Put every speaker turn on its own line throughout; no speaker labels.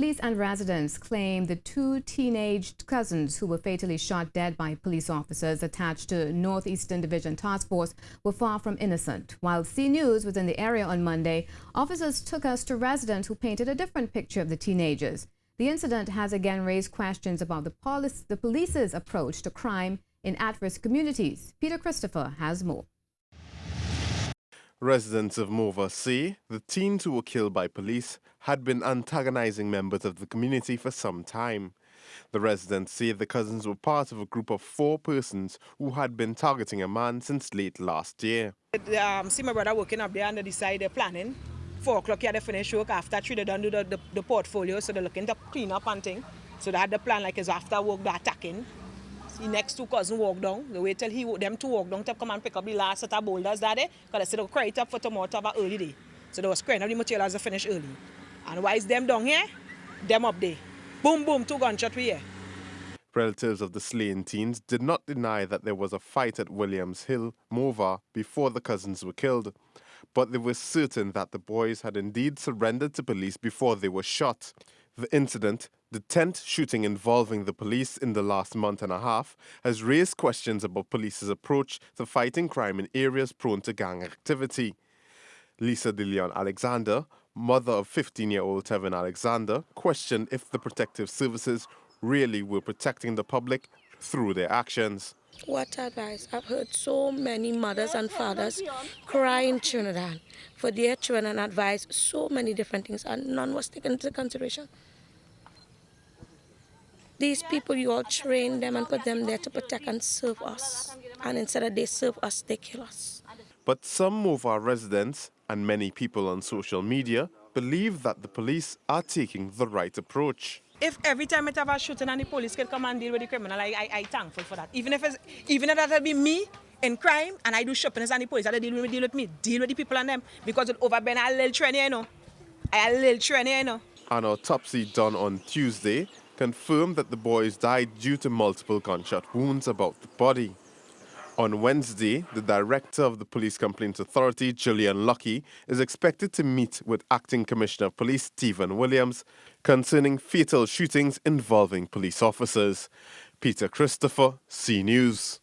police and residents claim the two teenage cousins who were fatally shot dead by police officers attached to Northeastern Division Task Force were far from innocent. While C News was in the area on Monday, officers took us to residents who painted a different picture of the teenagers. The incident has again raised questions about the police's approach to crime in at-risk communities. Peter Christopher has more.
Residents of Morvant say the teens who were killed by police had been antagonizing members of the community for some time. The residents say the cousins were part of a group of 4 persons who had been targeting a man since late last year.
See my brother working up there under the side, they're planning. 4 o'clock, they finish work. After 3, they done do the portfolio, so they're looking to clean up and thing. So they had the plan like is after work, they're attacking. The next 2 cousins walk down. They wait till them 2 walk down to come and pick up the last set of boulders that day. Because they said they'll cry it up for tomorrow to have an early day. So they was crying up the material as they finish early. And why is them down here? Them up there. Boom, boom, 2 gunshots we here.
Relatives of the slain teens did not deny that there was a fight at Williams Hill, Morvant, before the cousins were killed. But they were certain that the boys had indeed surrendered to police before they were shot. The incident, the 10th shooting involving the police in the last month and a half, has raised questions about police's approach to fighting crime in areas prone to gang activity. Lisa De Leon Alexander, mother of 15-year-old Tevin Alexander, questioned if the protective services really were protecting the public through their actions.
What advice? I've heard so many mothers and fathers cry in Trinidad for their children and advise so many different things, and none was taken into consideration. These people, you all train them and put them there to protect and serve us. And instead of they serve us, they kill us.
But some Morvant residents and many people on social media believe that the police are taking the right approach.
If every time it have a shooting and the police can come and deal with the criminal, I thankful for that. Even if that'll be me in crime and I do shopping and the police that deal with me, deal with the people and them, because it overbeen a little training, you know. A little training, you know.
An autopsy done on Tuesday confirmed that the boys died due to multiple gunshot wounds about the body. On Wednesday, the director of the Police Complaints Authority, Gillian Lucky, is expected to meet with Acting Commissioner of Police Stephen Williams concerning fatal shootings involving police officers. Peter Christopher, C News.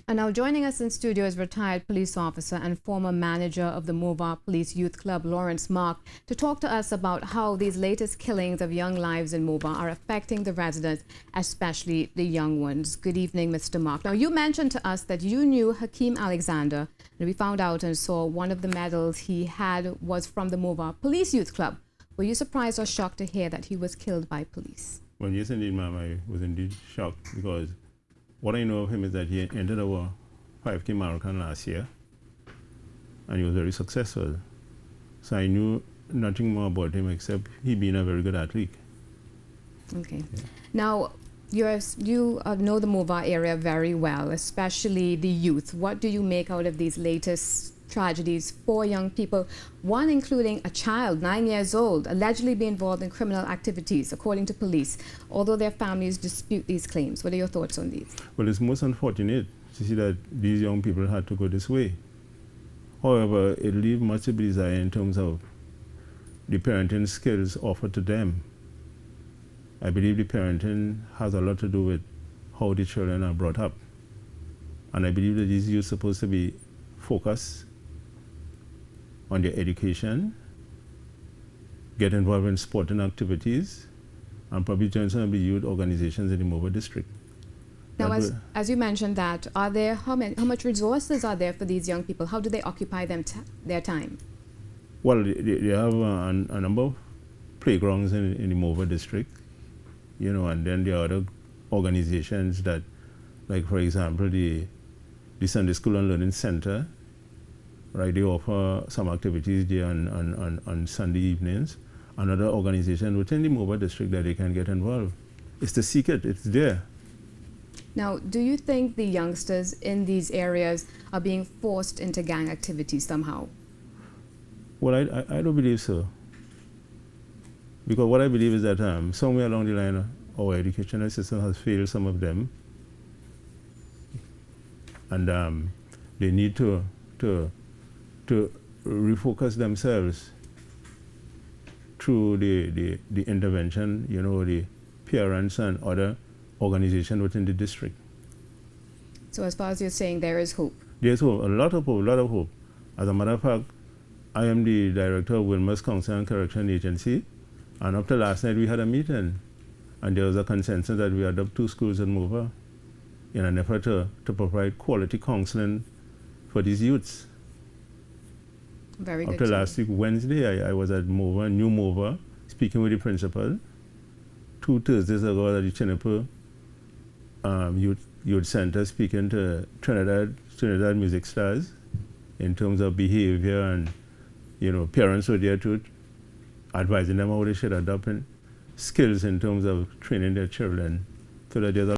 And now joining us in studio is retired police officer and former manager of the Morvant Police Youth Club, Lawrence Mark, to talk to us about how these latest killings of young lives in Morvant are affecting the residents, especially the young ones. Good evening, Mr. Mark. Now, you mentioned to us that you knew Hakeem Alexander, and we found out and saw one of the medals he had was from the Morvant Police Youth Club. Were you surprised or shocked to hear that he was killed by police?
Well, yes, indeed, ma'am. I was indeed shocked because what I know of him is that he entered our 5K marathon last year and he was very successful. So I knew nothing more about him except he being a very good athlete.
Okay. Yeah. Now, you know the Morvant area very well, especially the youth. What do you make out of these latest tragedies? 4 young people, one including a child, 9 years old, allegedly be involved in criminal activities, according to police, although their families dispute these claims. What are your thoughts on these?
Well, it's most unfortunate to see that these young people had to go this way. However, it leaves much to be desired in terms of the parenting skills offered to them. I believe the parenting has a lot to do with how the children are brought up. And I believe that these youth are supposed to be focused on their education, get involved in sporting activities, and probably join some of the youth organizations in the Morvant district.
Now, as you mentioned that, are there how much resources are there for these young people? How do they occupy their time?
Well, they have a number of playgrounds in the Morvant district, you know, and then there are other organizations that, like for example, the Sunday School and Learning Center, right? They offer some activities there on Sunday evenings. Another organization within the Morvant district that they can get involved. It's the secret, it's there.
Now, do you think the youngsters in these areas are being forced into gang activities somehow?
Well, I don't believe so. Because what I believe is that somewhere along the line, our educational system has failed some of them. And they need to refocus themselves through the intervention, you know, the parents and other organizations within the district.
So as far as you're saying, there is hope.
There's hope, a lot of hope, a lot of hope. As a matter of fact, I am the director of Wilmer's Counsel and Correction Agency, and up to last night we had a meeting, and there was a consensus that we adopt 2 schools in Morvant in an effort to provide quality counseling for these youths.
Very good.
Up to last week, Wednesday, I was at Morvant, New Morvant, speaking with the principal. 2 Thursdays ago at the Chinniper Youth Center, speaking to Trinidad music stars in terms of behavior, and you know, parents were there too, advising them how they should adopt skills in terms of training their children, so that there's a